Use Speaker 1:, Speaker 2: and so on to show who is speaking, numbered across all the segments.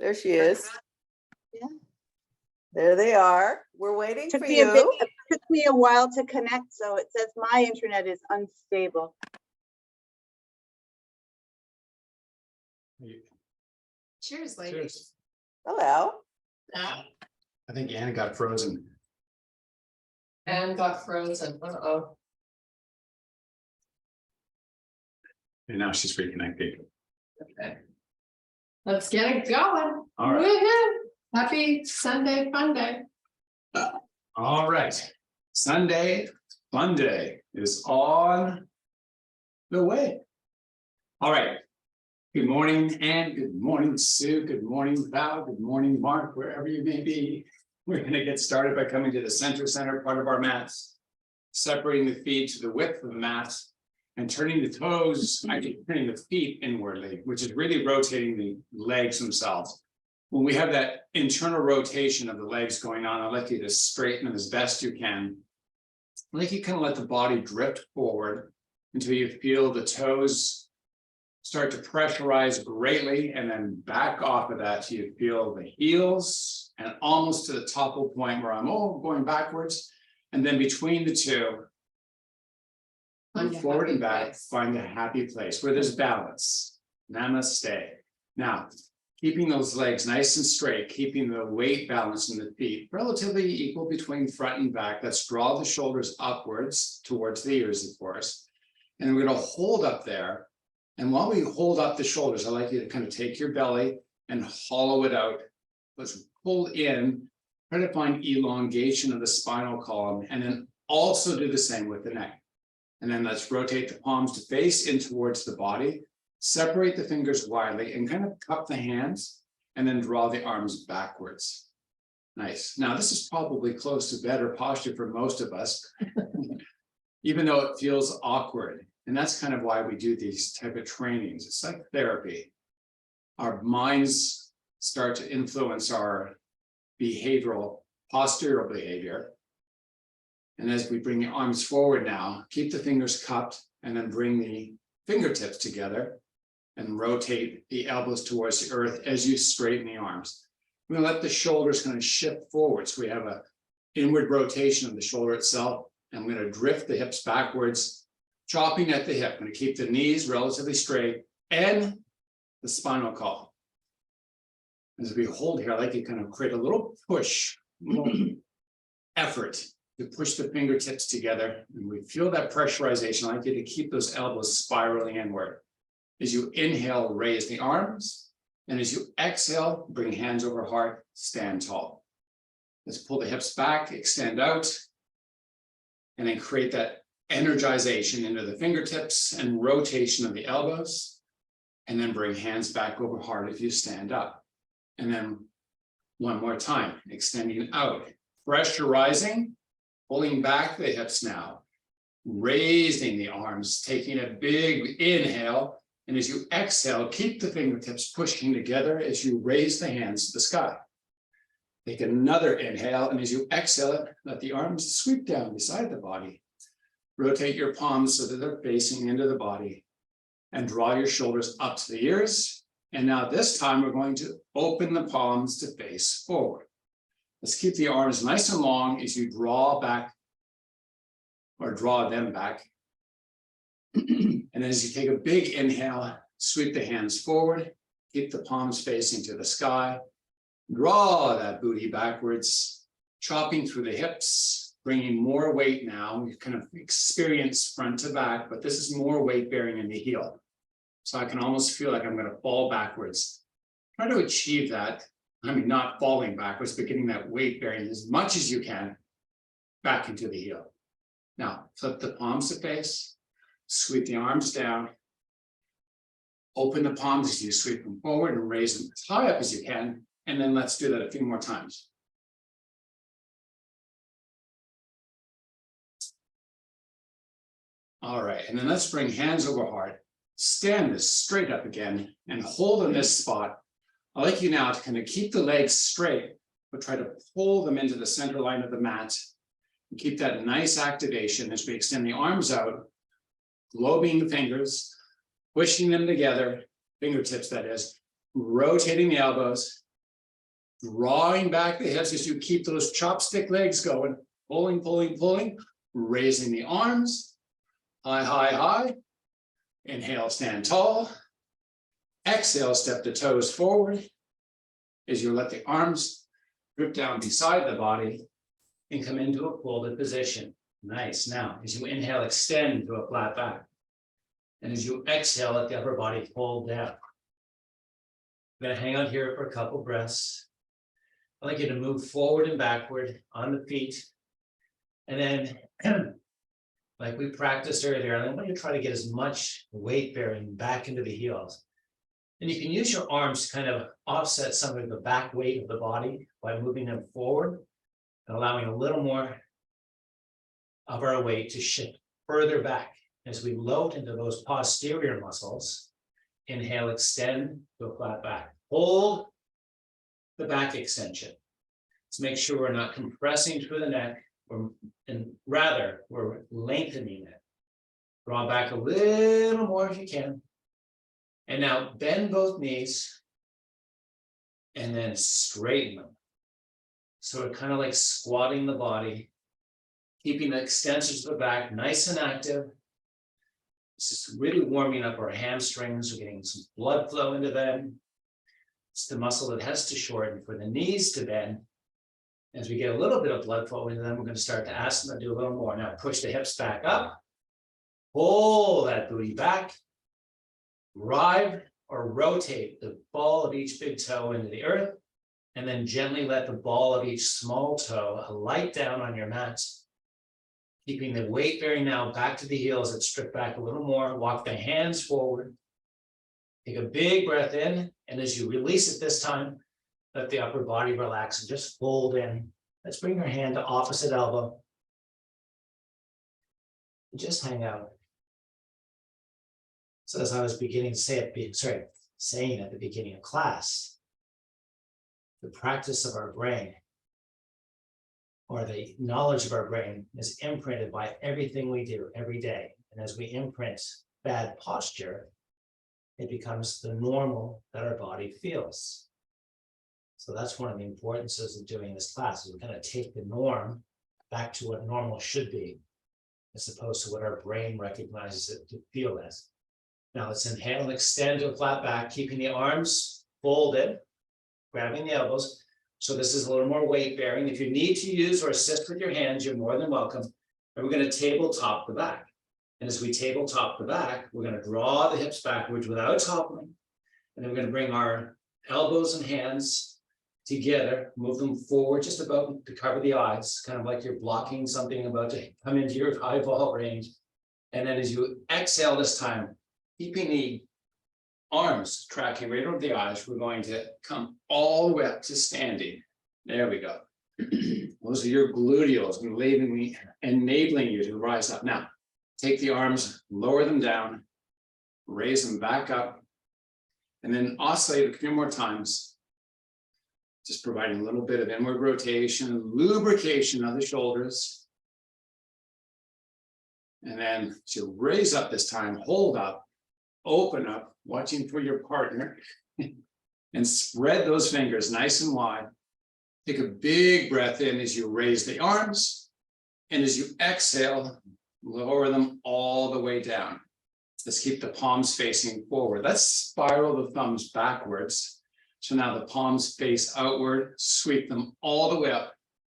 Speaker 1: There she is.
Speaker 2: Yeah.
Speaker 1: There they are. We're waiting for
Speaker 2: It
Speaker 1: you.
Speaker 2: took me a while to connect, so it says my internet is unstable.
Speaker 3: Cheers, ladies.
Speaker 4: Cheers.
Speaker 1: Hello.
Speaker 3: Yeah.
Speaker 4: I think Anna got frozen.
Speaker 3: And got frozen. Uh-oh.
Speaker 4: And now she's reconnecting.
Speaker 3: Okay. Let's get it going.
Speaker 4: All right.
Speaker 3: Woohoo. Happy Sunday Funday.
Speaker 4: All right. Sunday Funday is on the way. All right. Good morning, Ann. Good morning, Sue. Good morning, Val. Good morning, Mark, wherever you may be. We're going to get started by coming to the center part of our mats, separating the feet to the width of the mat, and turning the toes, actually turning the feet inwardly, which is really rotating the legs themselves. When we have that internal rotation of the legs going on, I'd like you to straighten them as best you can. I'd like you kind of let the body drift forward until you feel the toes start to pressurize greatly, and then back off of that so you feel the heels and almost to the topple point where I'm going backwards, and then between the two, move forward and back, find a happy place where there's balance. Namaste. Now, keeping those legs nice and straight, keeping the weight balance in the feet relatively equal between front and back. Let's draw the shoulders upwards towards the ears, of course. And we're going to hold up there. And while we hold up the shoulders, I'd like you to kind of take your belly and hollow it out. Let's pull in, try to find elongation of the spinal column, and then also do the same with the neck. And then let's rotate the palms to face in towards the body, separate the fingers widely, and kind of cup the hands, and then draw the arms backwards. Nice. Now, this is probably close to better posture for most of us, even though it feels awkward. And that's kind of why we do these type of trainings. It's like therapy. Our minds start to influence our behavioral, postural behavior. And as we bring the arms forward now, keep the fingers cupped and then bring the fingertips together and rotate the elbows towards the earth as you straighten the arms. We're going to let the shoulders kind of shift forward. So we have an inward rotation of the shoulder itself. And I'm going to drift the hips backwards, chopping at the hip. I'm going to keep the knees relatively straight and the spinal column. As we hold here, I like to kind of create a little push, a little effort to push the fingertips together. And we feel that pressurization. I like you to keep those elbows spiraling inward. As you inhale, raise the arms. And as you exhale, bring hands over heart, stand tall. Let's pull the hips back, extend out, and then create that energization into the fingertips and rotation of the elbows. And then bring hands back over heart if you stand up. And then one more time, extending out, pressurizing, pulling back the hips now, raising the arms, taking a big inhale. And as you exhale, keep the fingertips pushing together as you raise the hands to the sky. Take another inhale, and as you exhale it, let the arms sweep down beside the body. Rotate your palms so that they're facing into the body, and draw your shoulders up to the ears. And now this time we're going to open the palms to face forward. Let's keep the arms nice and long as you draw back, or draw them back. And as you take a big inhale, sweep the hands forward, keep the palms facing to the sky, draw that booty backwards, chopping through the hips, bringing more weight now. We've kind of experienced front to back, but this is more weight bearing in the heel. So I can almost feel like I'm going to fall backwards. Try to achieve that. I mean, not falling backwards, but getting that weight bearing as much as you can back into the heel. Now, flip the palms to face. Sweep the arms down. Open the palms as you sweep them forward and raise them as high up as you can. And then let's do that a few more times. All right, and then let's bring hands over heart. Stand this straight up again and hold in this spot. I'd like you now to kind of keep the legs straight, but try to pull them into the center line of the mat. And keep that nice activation as we extend the arms out. Globing the fingers, pushing them together, fingertips that is, rotating the elbows, drawing back the hips as you keep those chopstick legs going, pulling, pulling, pulling, raising the arms, high, high, high. Inhale, stand tall. Exhale, step the toes forward as you let the arms drip down beside the body and come into a folded position. Nice. Now, as you inhale, extend to a flat back. And as you exhale, let the upper body fold down. I'm going to hang out here for a couple breaths. I'd like you to move forward and backward on the feet. And then, like we practiced earlier, I want you to try to get as much weight bearing back into the heels. And you can use your arms to kind of offset some of the back weight of the body by moving them forward and allowing a little more of our weight to shift further back. As we load into those posterior muscles, inhale, extend to a flat back. Hold the back extension. Let's make sure we're not compressing through the neck, and rather we're lengthening it. Draw back a little more if you can. And now bend both knees and then straighten them. So we're kind of like squatting the body, keeping the extensions of the back nice and active. This is really warming up our hamstrings. We're getting some blood flow into them. It's the muscle that has to shorten for the knees to bend. As we get a little bit of blood flow into them, we're going to start to ask them to do a little more. Now push the hips back up. Pull that booty back. Drive or rotate the ball of each big toe into the earth. And then gently let the ball of each small toe alight down on your mat. Keeping the weight bearing now back to the heels. Let's strip back a little more. Walk the hands forward. Take a big breath in. And as you release it this time, let the upper body relax and just fold in. Let's bring your hand to opposite elbow. And just hang out. So as I was beginning to say saying at the beginning of class, the practice of our brain, or the knowledge of our brain, is imprinted by everything we do every day. And as we imprint bad posture, it becomes the normal that our body feels. So that's one of the importances of doing this class, is we're going to take the norm back to what normal should be, as opposed to what our brain recognizes it to feel as. Now let's inhale and extend to a flat back, keeping the arms folded, grabbing the elbows. So this is a little more weight bearing. If you need to use or assist with your hands, you're more than welcome. And we're going to tabletop the back. And as we tabletop the back, we're going to draw the hips backwards without toppling. And then we're going to bring our elbows and hands together, move them forward just about to cover the eyes, kind of like you're blocking something about to come into your eyeball range. And then as you exhale this time, keeping the arms tracking right over the eyes, we're going to come all the way up to standing. There we go. Those are your gluteals, enabling you to rise up. Now, take the arms, lower them down, raise them back up, and then oscillate a few more times. Just providing a little bit of inward rotation, lubrication of the shoulders. And then to raise up this time, hold up, open up, watching for your partner, and spread those fingers nice and wide. Take a big breath in as you raise the arms, and as you exhale, lower them all the way down. Let's keep the palms facing forward. Let's spiral the thumbs backwards. So now the palms face outward, sweep them all the way up,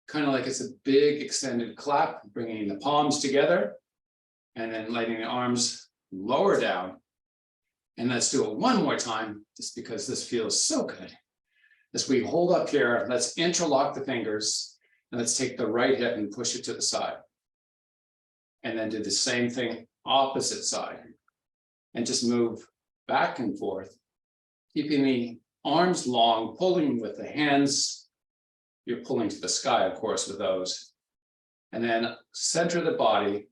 Speaker 4: kind of like it's a big extended clap, bringing the palms together, and then letting the arms lower down. And let's do it one more time, just because this feels so good. As we hold up here, let's interlock the fingers, and let's take the right hip and push it to the side. And then do the same thing, opposite side. And just move back and forth, keeping the arms long, pulling with the hands. You're pulling to the sky, of course, with those. And then center the body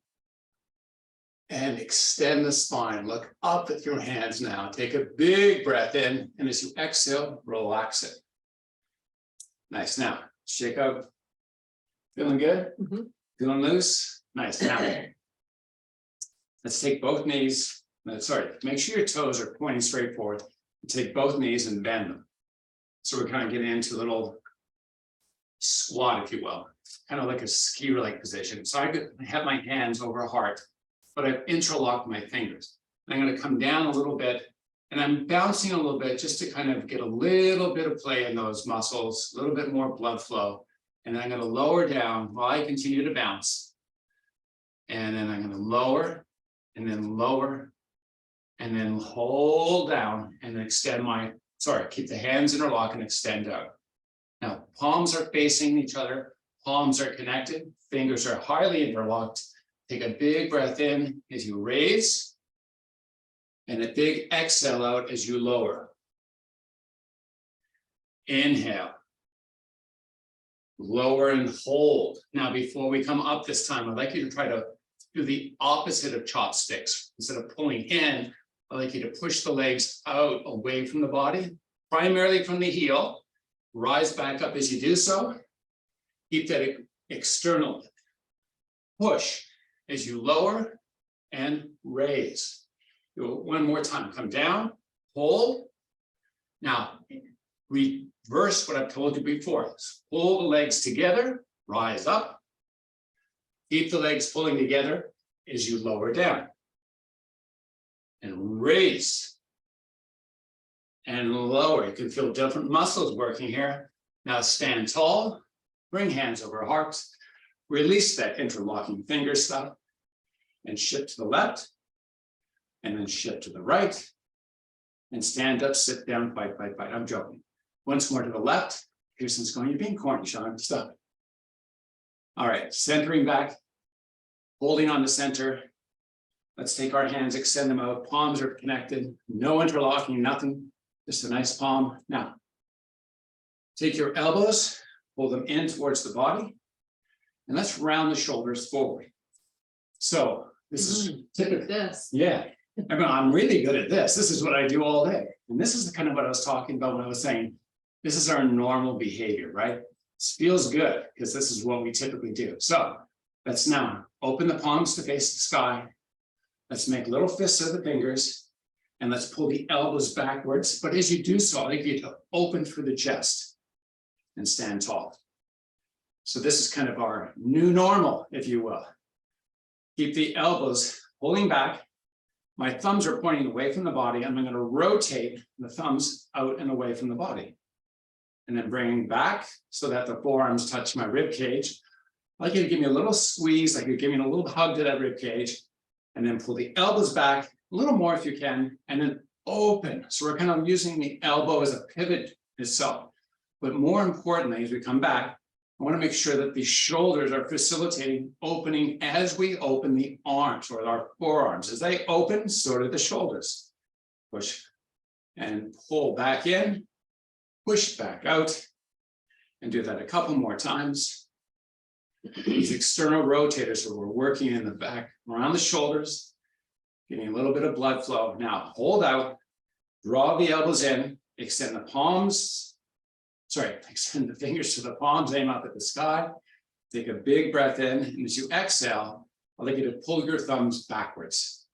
Speaker 4: and extend the spine. Look up at your hands now. Take a big breath in, and as you exhale, relax it. Nice. Now, shake out. Feeling good? Mm-hmm. Feeling loose? Nice. Now, let's take both knees. Make sure your toes are pointing straight forward. Take both knees and bend them. So we're kind of getting into a little squat, if you will, kind of like a skier-like position. So I could have my hands over heart, but I've interlocked my fingers. I'm going to come down a little bit, and I'm bouncing a little bit just to kind of get a little bit of play in those muscles, a little bit more blood flow. And then I'm going to lower down while I continue to bounce. And then I'm going to lower, and then lower, and then hold down and extend my, keep the hands interlocked and extend out. Now, palms are facing each other, palms are connected, fingers are highly interlocked. Take a big breath in as you raise, and a big exhale out as you lower. Inhale. Lower and hold. Now, before we come up this time, I'd like you to try to do the opposite of chopsticks. Instead of pulling in, I'd like you to push the legs out away from the body, primarily from the heel. Rise back up as you do so. Keep that external push as you lower and raise. Do it one more time. Come down, hold. Now, reverse what I've told you before. Pull the legs together, rise up. Keep the legs pulling together as you lower down. And raise. And lower. You can feel different muscles working here. Now stand tall, bring hands over heart, release that interlocking finger stuff, and shift to the left, and then shift to the right, and stand up, sit down, fight, fight, fight. I'm joking. Once more to the left. Pearson's going, you're being corny, Sean. Stop it. All right, centering back, holding on the center. Let's take our hands, extend them out. Palms are connected. No interlocking, nothing. Just a nice palm. Now, take your elbows, pull them in towards the body, and let's round the shoulders forward. So this is typical.
Speaker 3: This.
Speaker 4: Yeah, I mean, I'm really good at this. This is what I do all day. And this is the kind of what I was talking about when I was saying, this is our normal behavior, right? This feels good because this is what we typically do. So let's now open the palms to face the sky. Let's make little fists of the fingers, and let's pull the elbows backwards. But as you do so, I like you to open through the chest and stand tall. So this is kind of our new normal, if you will. Keep the elbows pulling back. My thumbs are pointing away from the body, and I'm going to rotate the thumbs out and away from the body. And then bringing back so that the forearms touch my rib cage. I'd like you to give me a little squeeze, like you're giving a little hug to that rib cage, and then pull the elbows back a little more if you can, and then open. So we're kind of using the elbow as a pivot itself. But more importantly, as we come back, I want to make sure that the shoulders are facilitating opening as we open the arms or our forearms. As they open, so do the shoulders. Push and pull back in, push back out, and do that a couple more times. These external rotators, so we're working in the back around the shoulders, getting a little bit of blood flow. Now hold out, draw the elbows in, extend the palms. Extend the fingers to the palms, aim up at the sky. Take a big breath in, and as you exhale, I'd like you to pull your thumbs backwards.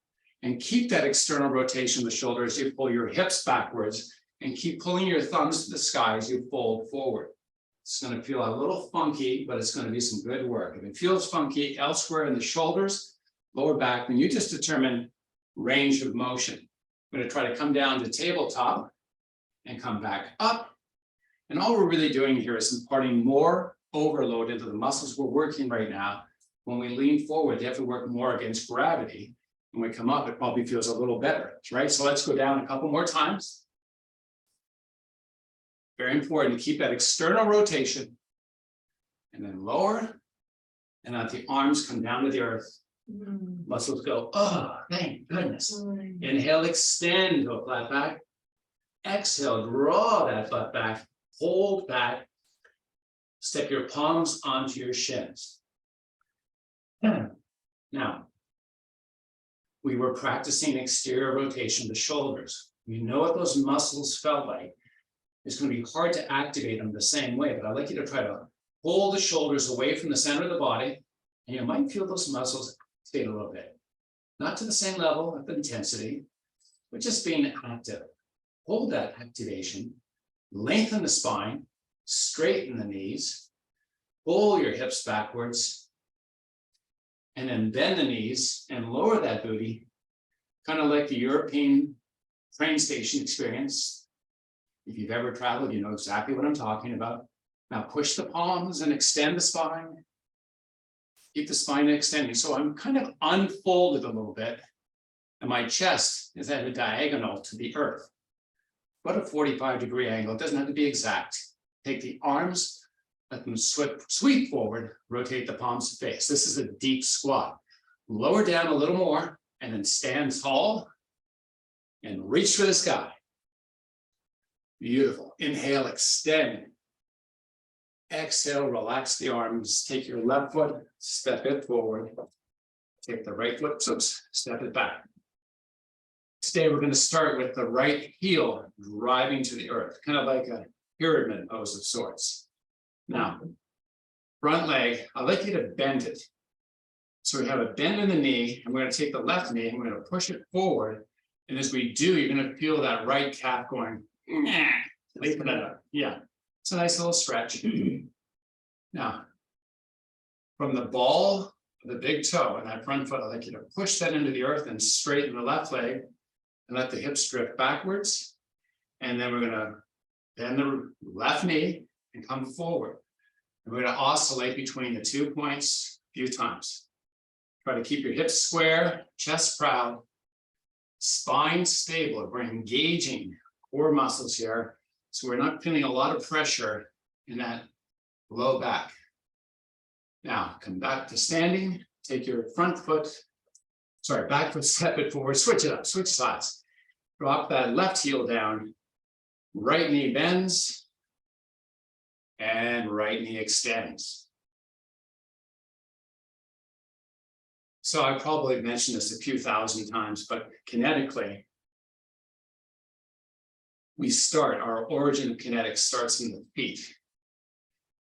Speaker 4: And keep that external rotation of the shoulders. You pull your hips backwards, and keep pulling your thumbs to the sky as you fold forward. It's going to feel a little funky, but it's going to be some good work. If it feels funky elsewhere in the shoulders, lower back, then you just determine range of motion. I'm going to try to come down to tabletop and come back up. And all we're really doing here is imparting more overload into the muscles we're working right now. When we lean forward, they have to work more against gravity. When we come up, it probably feels a little better, right? So let's go down a couple more times. Very important to keep that external rotation. And then lower. And let the arms come down to the earth. Muscles go, oh, thank goodness. Inhale, extend to a flat back. Exhale, draw that butt back. Hold back. Step your palms onto your shins. Now, we were practicing exterior rotation of the shoulders. You know what those muscles felt like. It's going to be hard to activate them the same way, but I'd like you to try to pull the shoulders away from the center of the body, and you might feel those muscles activate a little bit. Not to the same level of intensity, but just being active. Hold that activation. Lengthen the spine, straighten the knees, pull your hips backwards. And then bend the knees and lower that booty, kind of like the European train station experience. If you've ever traveled, you know exactly what I'm talking about. Now push the palms and extend the spine. Keep the spine extending. So I'm kind of unfolded a little bit, and my chest is at a diagonal to the earth. About a 45-degree angle. It doesn't have to be exact. Take the arms, let them sweep forward, rotate the palms to face. This is a deep squat. Lower down a little more, and then stand tall and reach for the sky. Beautiful. Inhale, extend. Exhale, relax the arms. Take your left foot, step it forward. Take the right foot, step it back. Today, we're going to start with the right heel driving to the earth, kind of like a pyramid pose of sorts. Now, front leg, I'd like you to bend it. So we have a bend in the knee, and we're going to take the left knee, and we're going to push it forward. And as we do, you're going to feel that right calf going, leap it up. Yeah, it's a nice little stretch. Now, from the ball of the big toe and that front foot, I'd like you to push that into the earth and straighten the left leg and let the hips drift backwards. And then we're going to bend the left knee and come forward. And we're going to oscillate between the 2 points a few times. Try to keep your hips square, chest proud, spine stable. We're engaging core muscles here. So we're not feeling a lot of pressure in that low back. Now, come back to standing. Take your back foot, step it forward, switch it up, switch sides. Drop that left heel down. Right knee bends. And right knee extends. So I probably mentioned this a few thousand times, but kinetically, our origin of kinetics starts in the feet.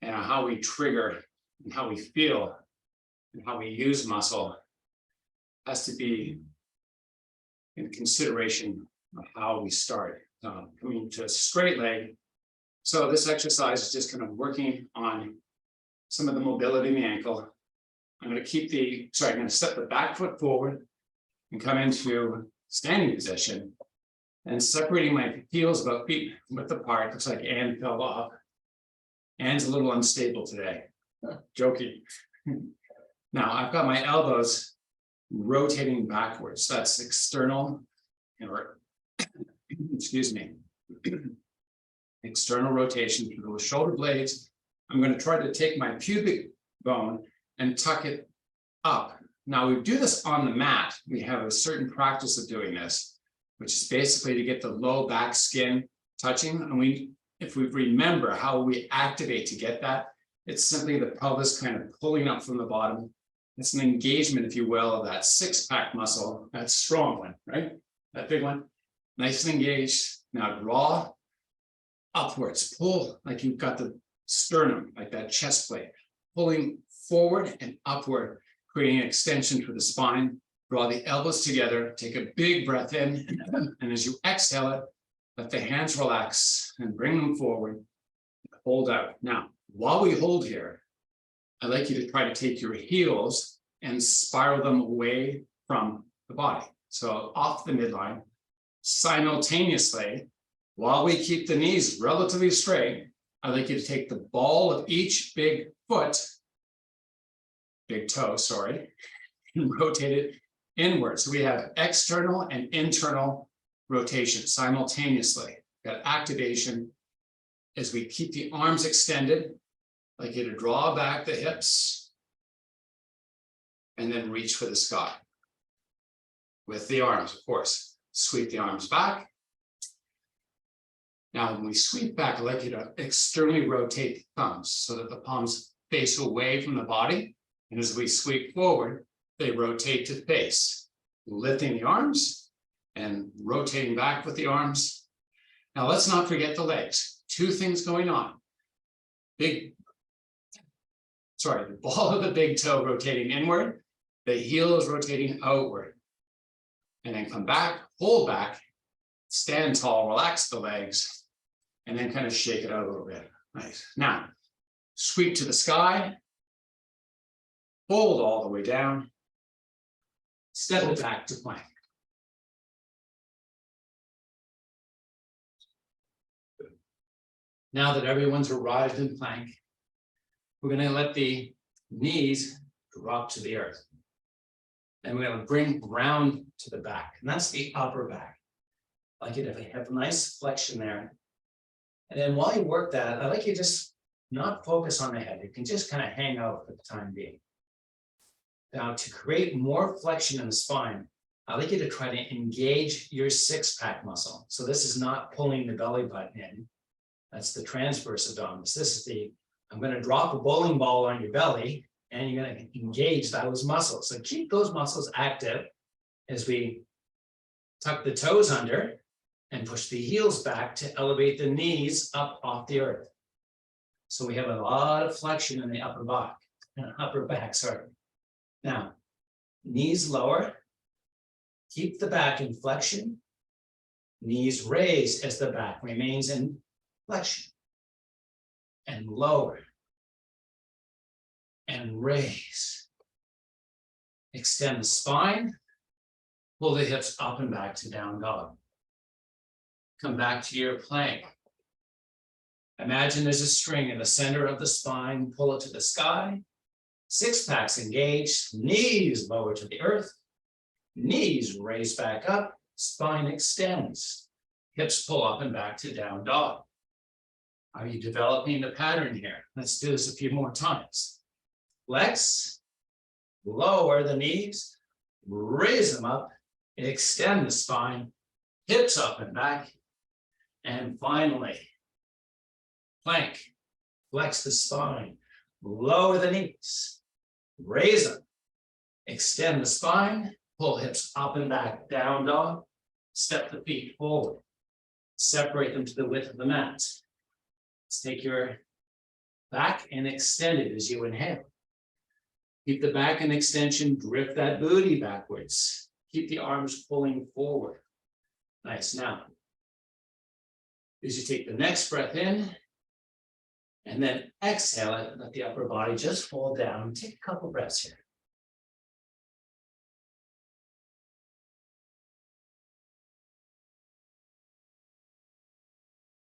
Speaker 4: And how we trigger and how we feel and how we use muscle has to be in consideration of how we start. Coming to a straight leg. So this exercise is just kind of working on some of the mobility in the ankle. I'm going to step the back foot forward and come into standing position and separating my heels about feet width apart. Looks like Anne fell off. Anne's a little unstable today. Joking. Now I've got my elbows rotating backwards. That's external, excuse me. External rotation through the shoulder blades. I'm going to try to take my pubic bone and tuck it up. Now we do this on the mat. We have a certain practice of doing this, which is basically to get the low back skin touching. And if we remember how we activate to get that, it's simply the pelvis kind of pulling up from the bottom. It's an engagement, if you will, of that six-pack muscle, that strong one, right? That big one, nice and engaged. Now draw upwards, pull like you've got the sternum, like that chest plate, pulling forward and upward, creating an extension for the spine. Draw the elbows together, take a big breath in, and as you exhale it, let the hands relax and bring them forward. Hold out. Now, while we hold here, I'd like you to try to take your heels and spiral them away from the body. So off the midline, simultaneously, while we keep the knees relatively straight, I'd like you to take the ball of each big toe, and rotate it inward. So we have external and internal rotation simultaneously. Got activation as we keep the arms extended. I'd like you to draw back the hips and then reach for the sky. With the arms, of course. Sweep the arms back. Now, when we sweep back, I'd like you to externally rotate the thumbs so that the palms face away from the body. And as we sweep forward, they rotate to face, lifting the arms and rotating back with the arms. Now, let's not forget the legs. Two things going on. The ball of the big toe rotating inward, the heel is rotating outward. And then come back, hold back, stand tall, relax the legs, and then kind of shake it out a little bit. Nice. Now, Sweep to the sky. Fold all the way down. Step it back to plank. Now that everyone's arrived in plank, we're going to let the knees drop to the earth. And we're going to bring round to the back, and that's the upper back. I like it if I have a nice flexion there. And then while you work that, I like you just not focus on the head. You can just kind of hang out for the time being. Now, to create more flexion in the spine, I like you to try to engage your six-pack muscle. So this is not pulling the belly button in. That's the transverse abdominis. This is the, I'm going to drop a bowling ball on your belly, and you're going to engage those muscles. So keep those muscles active as we tuck the toes under and push the heels back to elevate the knees up off the earth. So we have a lot of flexion in the upper back, sorry. Now, knees lower, keep the back in flexion, knees raised as the back remains in flexion, and lower, and raise. Extend the spine, pull the hips up and back to down dog. Come back to your plank. Imagine there's a string in the center of the spine, pull it to the sky. Six packs engaged, knees lower to the earth, knees raise back up, spine extends, hips pull up and back to down dog. Are you developing the pattern here? Let's do this a few more times. Flex, lower the knees, raise them up, extend the spine, hips up and back, and finally, plank, flex the spine, lower the knees, raise them, extend the spine, pull hips up and back, down dog, step the feet forward, separate them to the width of the mat. Let's take your back and extend it as you inhale. Keep the back in extension, drift that booty backwards. Keep the arms pulling forward. Nice. Now, as you take the next breath in, and then exhale it, let the upper body just fall down. Take a couple breaths here.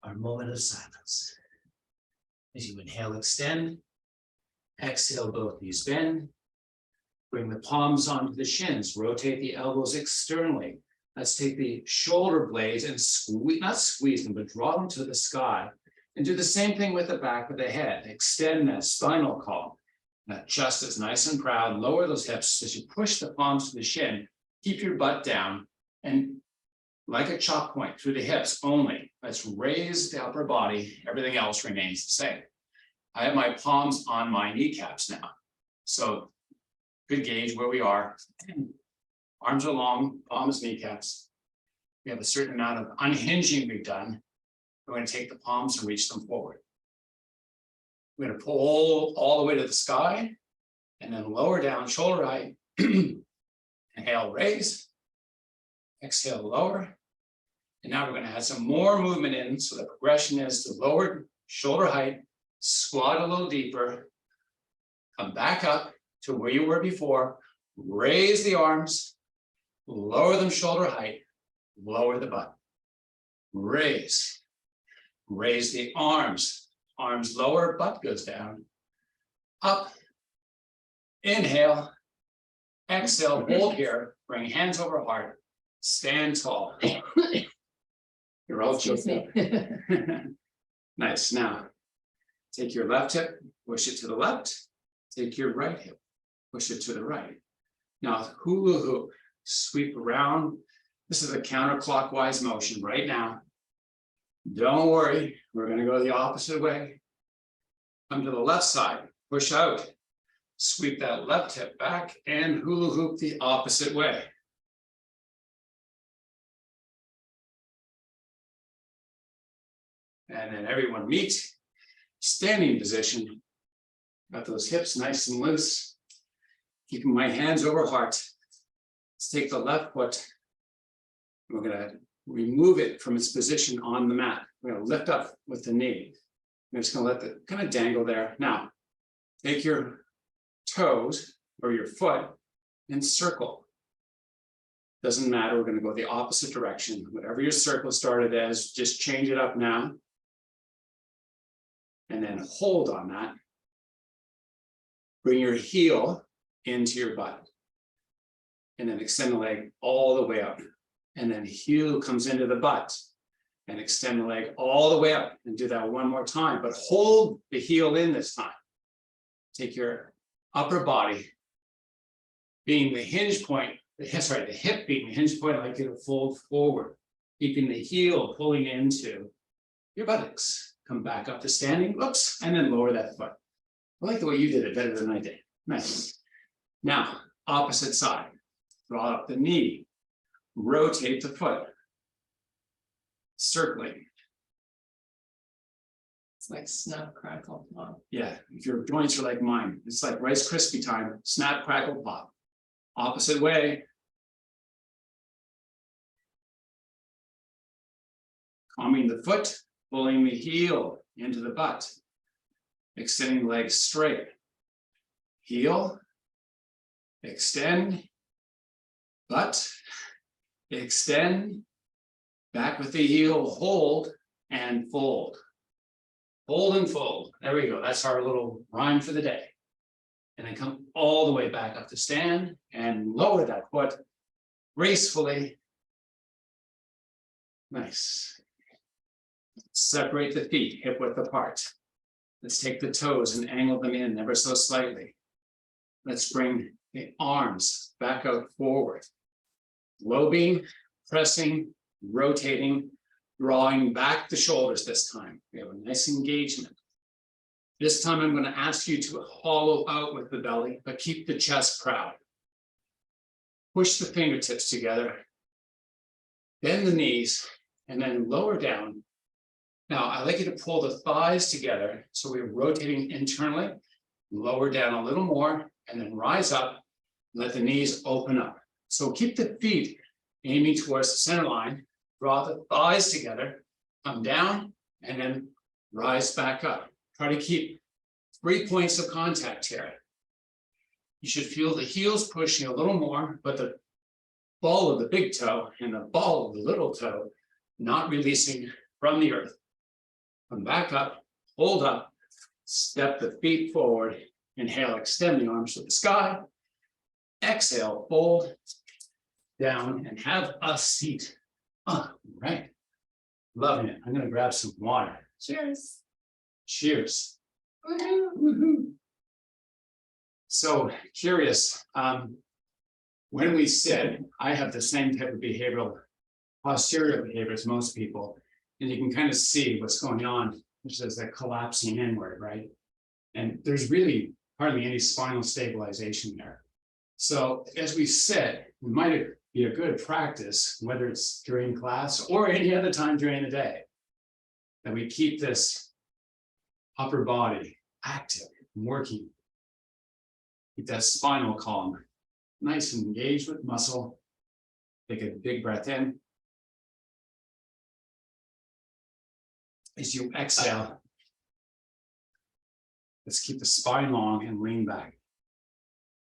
Speaker 4: Our moment of silence. As you inhale, extend. Exhale, both knees bend. Bring the palms onto the shins. Rotate the elbows externally. Let's take the shoulder blades and squeeze, not squeeze them, but draw them to the sky. And do the same thing with the back of the head. Extend that spinal column. That chest is nice and proud. Lower those hips as you push the palms to the shin. Keep your butt down. And like a chalk point through the hips only. Let's raise the upper body. Everything else remains the same. I have my palms on my kneecaps now. So good gauge where we are. Arms are long, palms, kneecaps. We have a certain amount of unhinging we've done. We're going to take the palms and reach them forward. We're going to pull all the way to the sky and then lower down, shoulder height. Inhale, raise. Exhale, lower. And now we're going to add some more movement in. So the progression is to lower shoulder height, squat a little deeper, come back up to where you were before, raise the arms, lower them shoulder height, lower the butt, raise the arms, arms lower, butt goes down, up, inhale, exhale, hold here, bring hands over heart, stand tall. You're all choked up. Nice. Now, take your left hip, push it to the left. Take your right hip, push it to the right. Now, hula hoop, sweep around. This is a counterclockwise motion right now. Don't worry, we're going to go the opposite way. Come to the left side, push out, sweep that left hip back, and hula hoop the opposite way. And then everyone meet, standing position. Got those hips nice and loose. Keeping my hands over heart. Let's take the left foot. We're going to remove it from its position on the mat. We're going to lift up with the knee. I'm just gonna let the kind of dangle there. Now, take your toes or your foot and circle. Doesn't matter, we're gonna go the opposite direction. Whatever your circle started as, just change it up now. And then hold on that. Bring your heel into your butt. And then extend the leg all the way up. And then heel comes into the butt. And extend the leg all the way up. And do that one more time, but hold the heel in this time. Take your upper body being the hinge point. That's right, the hip being the hinge point. I like you to fold forward, keeping the heel pulling into your buttocks. Come back up to standing, oops, and then lower that foot. I like the way you did it better than I did. Nice. Now, opposite side. Draw up the knee. Rotate the foot. Circling.
Speaker 3: It's like snap, crackle, pop.
Speaker 4: Yeah, if your joints are like mine, it's like Rice Krispie time. Snap, crackle, pop. Opposite way. Calming the foot, pulling the heel into the butt. Extending the legs straight. Heel. Extend. Butt. Extend. Back with the heel, hold and fold. Hold and fold. There we go. That's our little rhyme for the day. And then come all the way back up to stand and lower that foot gracefully. Nice. Separate the feet hip width apart. Let's take the toes and angle them in ever so slightly. Let's bring the arms back out forward. Lobing, pressing, rotating, drawing back the shoulders this time. We have a nice engagement. This time I'm going to ask you to hollow out with the belly, but keep the chest proud. Push the fingertips together, bend the knees, and then lower down. Now, I like you to pull the thighs together, so we're rotating internally, lower down a little more, and then rise up, and let the knees open up. So keep the feet aiming towards the center line, draw the thighs together, come down, and then rise back up. Try to keep 3 points of contact here. You should feel the heels pushing a little more, but the ball of the big toe and the ball of the little toe not releasing from the earth. Come back up, hold up, step the feet forward, inhale, extend the arms to the sky, exhale, fold down and have a seat. All right, loving it. I'm gonna grab some water.
Speaker 3: Cheers.
Speaker 4: Cheers.
Speaker 3: Woohoo.
Speaker 4: Woohoo. So curious, when we sit, I have the same type of behavioral, posterior behavior as most people, and you can kind of see what's going on, which is that collapsing inward, right? And there's really hardly any spinal stabilization there. So as we sit, it might be a good practice, whether it's during class or any other time during the day, that we keep this upper body active and working. Keep that spinal column nice and engaged with muscle. Take a big breath in. As you exhale, let's keep the spine long and lean back.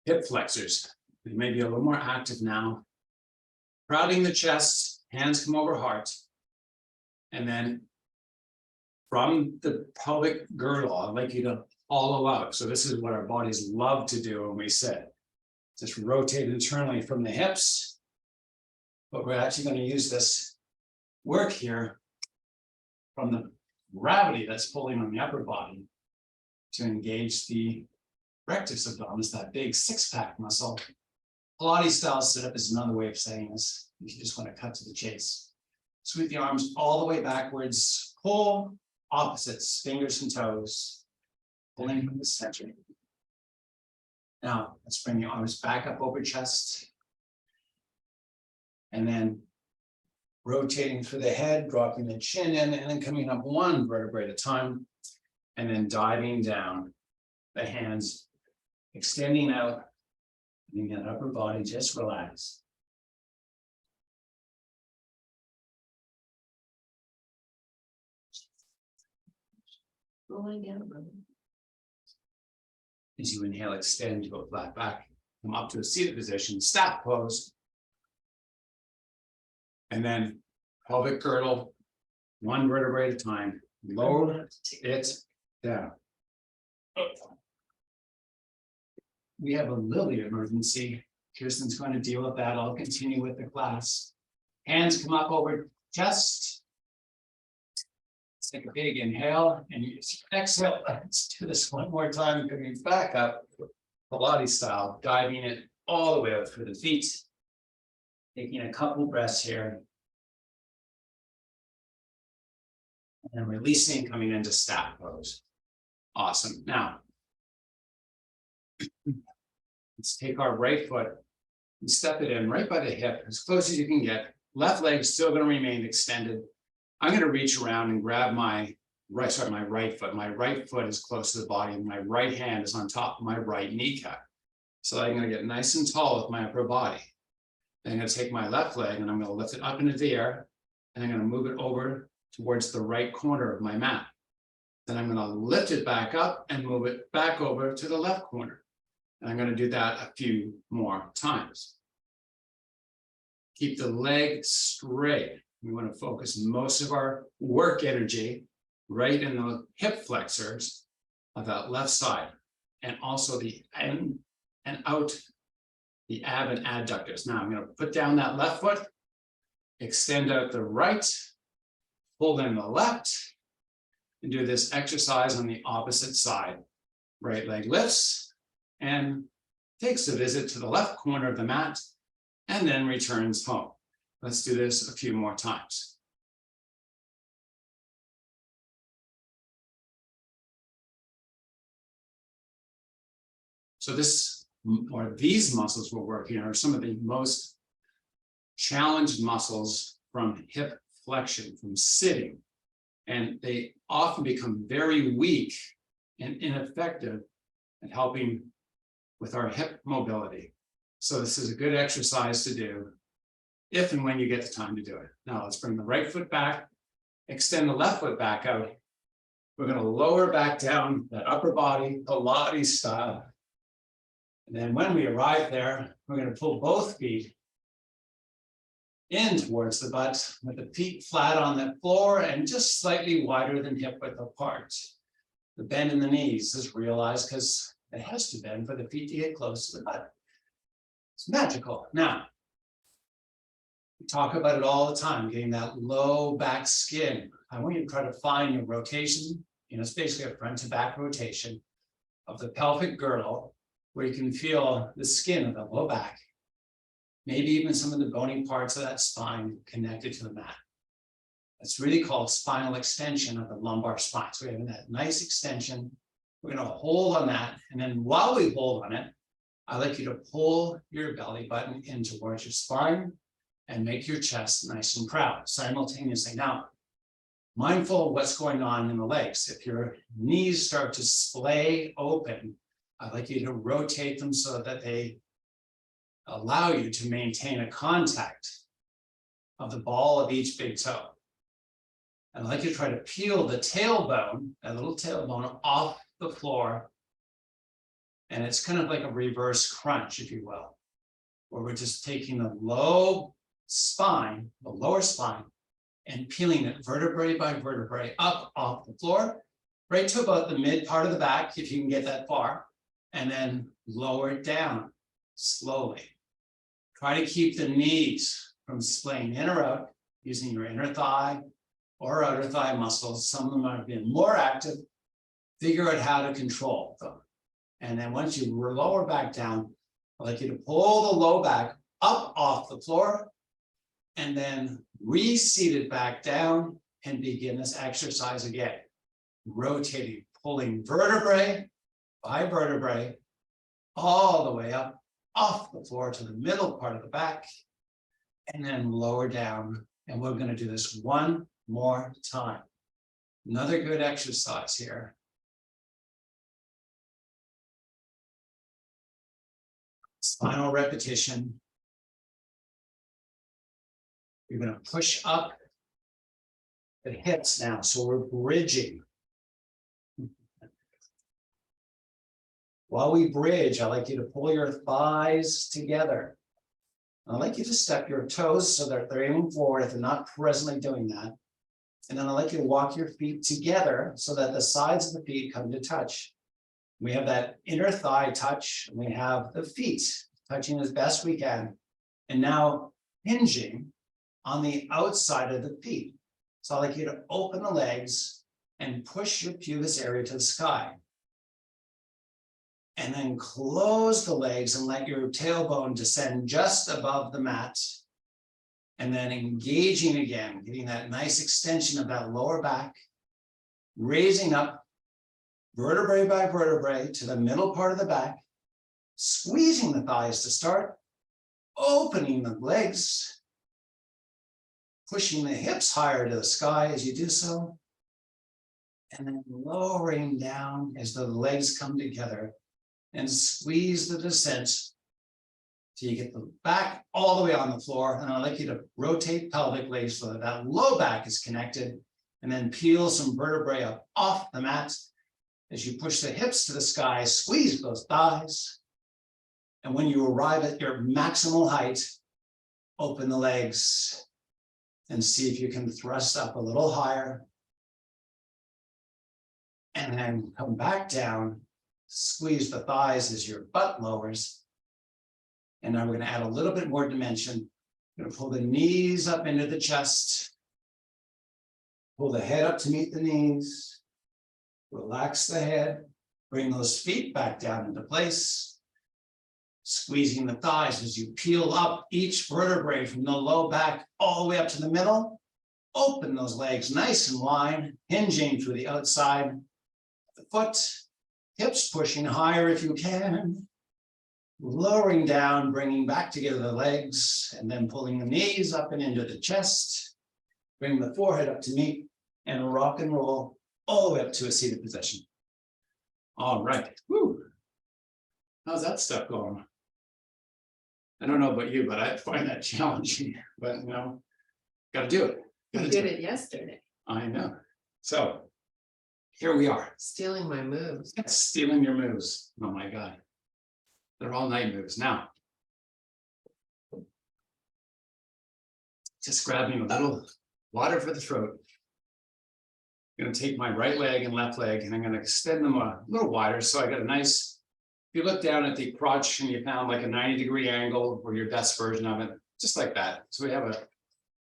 Speaker 4: Hip flexors, they may be a little more active now. Crowding the chest, hands come over heart. And then from the pelvic girdle, I'd like you to hollow out. So this is what our bodies love to do when we sit. Just rotate internally from the hips. But we're actually going to use this work here from the gravity that's pulling on the upper body to engage the rectus abdominis, that big six-pack muscle. Pilates style sit-up is another way of saying this. If you just want to cut to the chase. Sweep the arms all the way backwards. Pull opposites, fingers and toes. Pulling from the center. Now, let's bring the arms back up over chest. And then rotating through the head, dropping the chin in, and then coming up one vertebrae at a time. And then diving down, the hands extending out, letting that upper body just relax.
Speaker 3: Rolling down.
Speaker 4: As you inhale, extend to a flat back, come up to a seated position, stack pose. And then pelvic girdle, one vertebrae at a time, lower it down. We have a Lily emergency. Kirsten's going to deal with that. I'll continue with the class. Hands come up over chest. Let's take a big inhale and you exhale. Let's do this one more time. Coming back up, Pilates style, diving it all the way up through the feet. Taking a couple breaths here. And releasing, coming into stack pose. Awesome. Now, let's take our right foot and step it in right by the hip, as close as you can get. Left leg still going to remain extended. I'm going to reach around and grab my right foot. My right foot is close to the body, and my right hand is on top of my right kneecap. So I'm going to get nice and tall with my upper body. Then I'm going to take my left leg and I'm going to lift it up into the air, and I'm going to move it over towards the right corner of my mat. Then I'm going to lift it back up and move it back over to the left corner. And I'm going to do that a few more times. Keep the leg straight. We want to focus most of our work energy right in the hip flexors of that left side, and also the in and out, the ab and adductors. Now I'm going to put down that left foot, extend out the right, pull in the left, and do this exercise on the opposite side. Right leg lifts and takes a visit to the left corner of the mat, and then returns home. Let's do this a few more times. So these muscles we're working are some of the most challenged muscles from hip flexion, from sitting. And they often become very weak and ineffective at helping with our hip mobility. So this is a good exercise to do if and when you get the time to do it. Now let's bring the right foot back, extend the left foot back out. We're going to lower back down that upper body, Pilates style. And then when we arrive there, we're going to pull both feet in towards the butt with the feet flat on the floor and just slightly wider than hip width apart. The bend in the knees is realized because it has to bend for the feet to get close to the butt. It's magical. Now, we talk about it all the time, getting that low back skin. I want you to try to find your rotation. It's basically a front to back rotation of the pelvic girdle, where you can feel the skin of the low back, maybe even some of the bony parts of that spine connected to the mat. That's really called spinal extension of the lumbar spine. So we're having that nice extension. We're going to hold on that. And then while we hold on it, I'd like you to pull your belly button in towards your spine and make your chest nice and proud simultaneously. Now, mindful of what's going on in the legs. If your knees start to splay open, I'd like you to rotate them so that they allow you to maintain a contact of the ball of each big toe. And I'd like you to try to peel the tailbone, that little tailbone, off the floor. And it's kind of like a reverse crunch, if you will, where we're just taking the low spine, the lower spine, and peeling it vertebrae by vertebrae up off the floor, right to about the mid part of the back, if you can get that far, and then lower it down slowly. Try to keep the knees from splaying in or out using your inner thigh or outer thigh muscles. Some of them are being more active. Figure out how to control them. And then once you lower back down, I'd like you to pull the low back up off the floor and then reseat it back down and begin this exercise again. Rotating, pulling vertebrae by vertebrae all the way up off the floor to the middle part of the back and then lower down. And we're going to do this one more time. Another good exercise here. Final repetition. You're going to push up the hips now. So we're bridging While we bridge, I'd like you to pull your thighs together. I'd like you to step your toes so that they're aiming forward if they're not presently doing that. And then I'd like you to walk your feet together so that the sides of the feet come to touch. We have that inner thigh touch, and we have the feet touching as best we can. And now hinging on the outside of the feet. So I'd like you to open the legs and push your pubis area to the sky. And then close the legs and let your tailbone descend just above the mat. And then engaging again, getting that nice extension of that lower back, raising up vertebrae by vertebrae to the middle part of the back, squeezing the thighs to start, opening the legs, pushing the hips higher to the sky as you do so, and then lowering down as the legs come together and squeeze the descent till you get the back all the way on the floor. And I'd like you to rotate pelvically so that that low back is connected, and then peel some vertebrae up off the mat. As you push the hips to the sky, squeeze those thighs. And when you arrive at your maximal height, open the legs and see if you can thrust up a little higher. And then come back down, squeeze the thighs as your butt lowers. And now we're going to add a little bit more dimension. We're going to pull the knees up into the chest. Pull the head up to meet the knees. Relax the head. Bring those feet back down into place. Squeezing the thighs as you peel up each vertebrae from the low back all the way up to the middle. Open those legs nice and wide, hinging through the outside of the foot. Hips pushing higher if you can. Lowering down, bringing back together the legs, and then pulling the knees up and into the chest. Bring the forehead up to meet, and rock and roll all the way up to a seated position. All right. Woo. How's that stuff going? I don't know about you, but I find that challenging. But you know, got to do it.
Speaker 3: You did it yesterday,
Speaker 4: I know. So here we are.
Speaker 3: stealing my moves.
Speaker 4: Stealing your moves. Oh my God. They're all night moves now. Just grabbing a little water for the throat. I'm going to take my right leg and left leg, and I'm going to extend them a little wider. So I got a nice, if you look down at the crotch and you found like a 90-degree angle or your best version of it, just like that. So we have a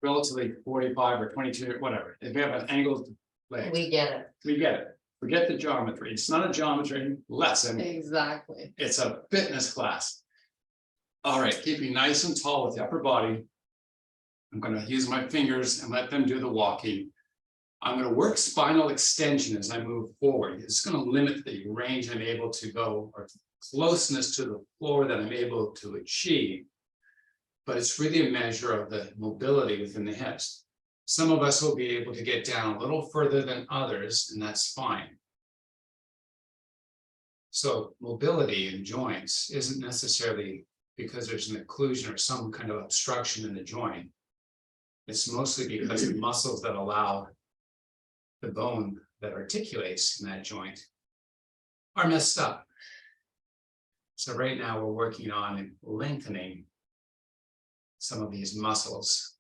Speaker 4: relatively 45 or 22, whatever. If we have an angled leg,
Speaker 3: We get it.
Speaker 4: we get it. Forget the geometry. It's not a geometry lesson.
Speaker 3: Exactly.
Speaker 4: It's a fitness class. All right, keeping nice and tall with the upper body. I'm going to use my fingers and let them do the walking. I'm going to work spinal extension as I move forward. It's going to limit the range I'm able to go, or closeness to the floor that I'm able to achieve. But it's really a measure of the mobility within the hips. Some of us will be able to get down a little further than others, and that's fine. So mobility in joints isn't necessarily because there's an occlusion or some kind of obstruction in the joint. It's mostly because the muscles that allow the bone that articulates in that joint are messed up. So right now we're working on lengthening some of these muscles.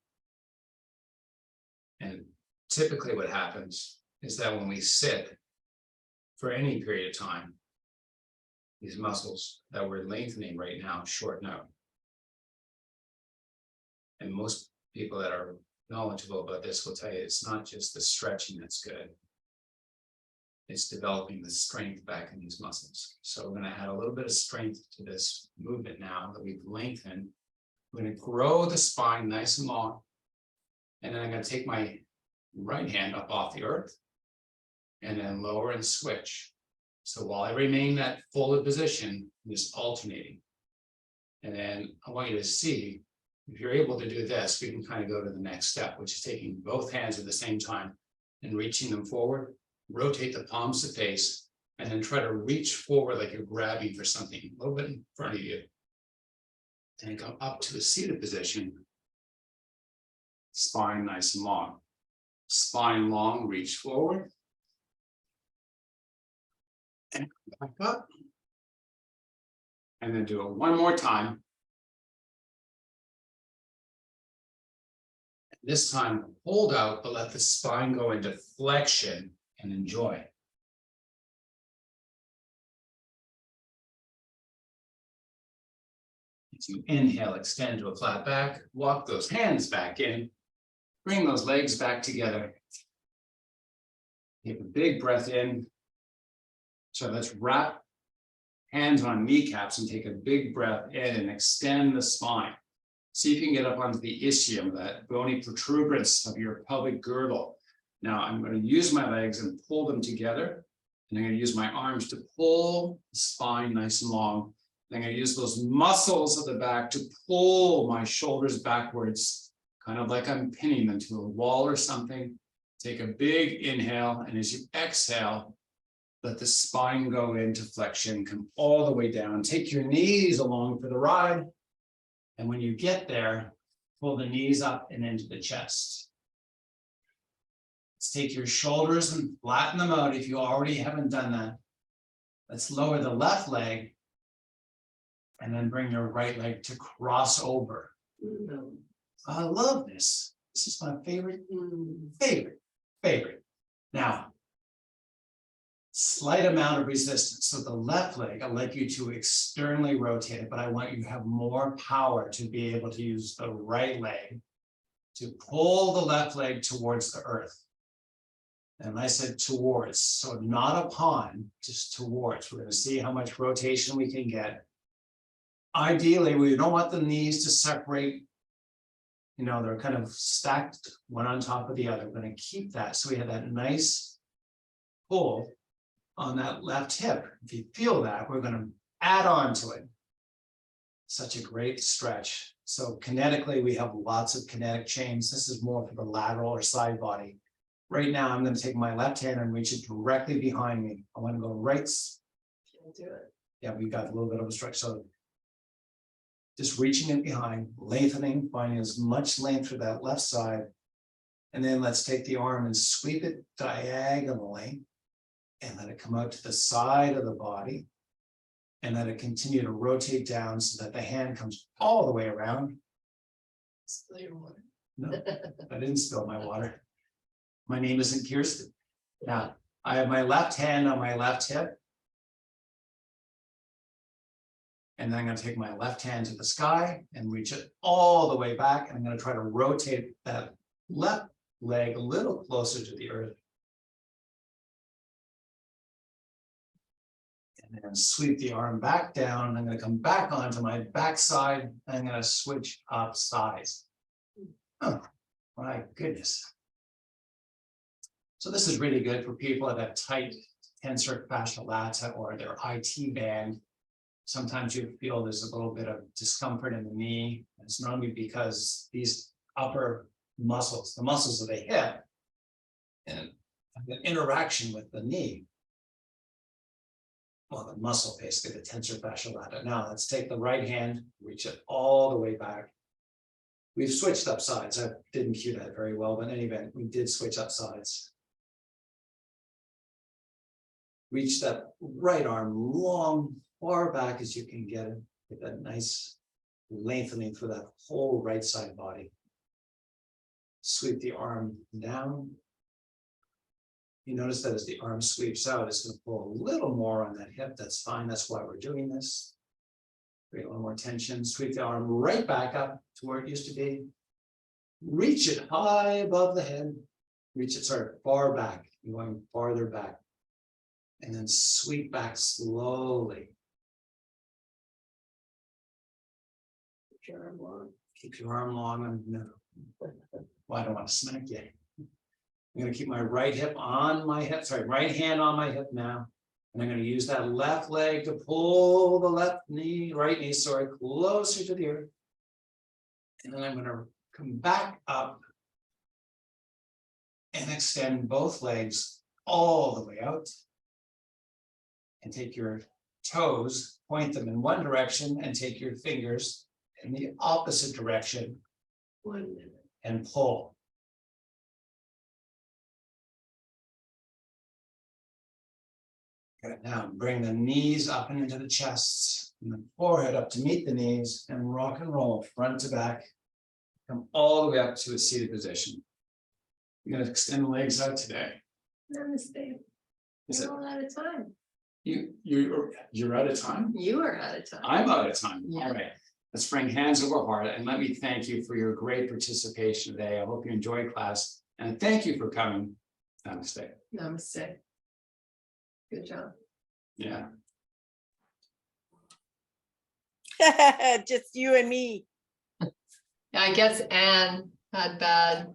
Speaker 4: And typically what happens is that when we sit for any period of time, these muscles that we're lengthening right now shorten out. And most people that are knowledgeable about this will tell you it's not just the stretching that's good. It's developing the strength back in these muscles. So we're going to add a little bit of strength to this movement now that we've lengthened. We're going to grow the spine nice and long. And then I'm going to take my right hand up off the earth and then lower and switch. So while I remain that folded position, I'm just alternating. And then I want you to see, if you're able to do this, we can kind of go to the next step, which is taking both hands at the same time and reaching them forward, rotate the palms to face, and then try to reach forward like you're grabbing for something a little bit in front of you. And come up to a seated position. Spine nice and long. Spine long, reach forward. And back up. And then do it one more time. This time, hold out, but let the spine go into flexion and enjoy. As you inhale, extend to a flat back, walk those hands back in, bring those legs back together. Take a big breath in. So let's wrap hands on kneecaps and take a big breath in and extend the spine. See if you can get up onto the ischium, that bony protuberance of your pelvic girdle. Now I'm going to use my legs and pull them together. And I'm going to use my arms to pull the spine nice and long. I'm going to use those muscles of the back to pull my shoulders backwards, kind of like I'm pinning them to a wall or something. Take a big inhale, and as you exhale, let the spine go into flexion, come all the way down. Take your knees along for the ride. And when you get there, pull the knees up and into the chest. Let's take your shoulders and flatten them out if you already haven't done that. Let's lower the left leg and then bring your right leg to cross over. I love this. This is my favorite. Now, slight amount of resistance. So the left leg, I'd like you to externally rotate it, but I want you to have more power to be able to use the right leg to pull the left leg towards the earth. And I said towards, so not upon, just towards. We're going to see how much rotation we can get. Ideally, we don't want the knees to separate. You know, they're kind of stacked one on top of the other. We're going to keep that. So we have that nice pull on that left hip. If you feel that, we're going to add on to it. Such a great stretch. So kinetically, we have lots of kinetic chains. This is more for the lateral or side body. Right now, I'm going to take my left hand and reach it directly behind me. I want to go right.
Speaker 1: Can't do it.
Speaker 4: Yeah, we got a little bit of a stretch. So just reaching it behind, lengthening, finding as much length for that left side. And then let's take the arm and sweep it diagonally and let it come out to the side of the body. And let it continue to rotate down so that the hand comes all the way around.
Speaker 3: Spill your water.
Speaker 4: No, I didn't spill my water. My name isn't Kirsten. Now, I have my left hand on my left hip. And then I'm going to take my left hand to the sky and reach it all the way back. And I'm going to try to rotate that left leg a little closer to the earth. And then sweep the arm back down. And I'm going to come back onto my backside. And I'm going to switch up sides. Oh, my goodness. So this is really good for people that have tight tensor fascial lata or their IT band. Sometimes you feel there's a little bit of discomfort in the knee. It's normally because these upper muscles, the muscles of the hip, and the interaction with the knee. Well, the muscle, basically, the tensor fascial lata. Now, let's take the right hand, reach it all the way back. We've switched up sides. I didn't cue that very well, but in any event, we did switch up sides. Reach that right arm long, far back as you can get it. Get that nice lengthening for that whole right side body. Sweep the arm down. You notice that as the arm sweeps out, it's going to pull a little more on that hip. That's fine. That's why we're doing this. Create a little more tension. Sweep the arm right back up to where it used to be. Reach it high above the head. Reach it, far back. You're going farther back. And then sweep back slowly.
Speaker 1: Keep your arm long.
Speaker 4: Keep your arm long. No. Well, I don't want to smack you. I'm going to keep my right hip on my hip. Right hand on my hip now. And I'm going to use that left leg to pull the right knee, closer to the earth. And then I'm going to come back up and extend both legs all the way out. And take your toes, point them in one direction, and take your fingers in the opposite direction.
Speaker 1: 1 minute.
Speaker 4: And pull. Good. Now bring the knees up and into the chest. and the forehead up to meet the knees and rock and roll front to back. Come all the way up to a seated position. You're gonna extend the legs out today.
Speaker 1: Namaste.
Speaker 4: Is it,
Speaker 1: You're all out of time.
Speaker 4: you're out of time?
Speaker 1: You are out of time.
Speaker 4: I'm out of time.
Speaker 3: Yeah.
Speaker 4: All right. Let's bring hands over heart and let me thank you for your great participation today. I hope you enjoyed class and thank you for coming. Namaste.
Speaker 1: Namaste. Good job.
Speaker 4: Yeah.
Speaker 2: Just you and me.
Speaker 3: I guess Anne had bad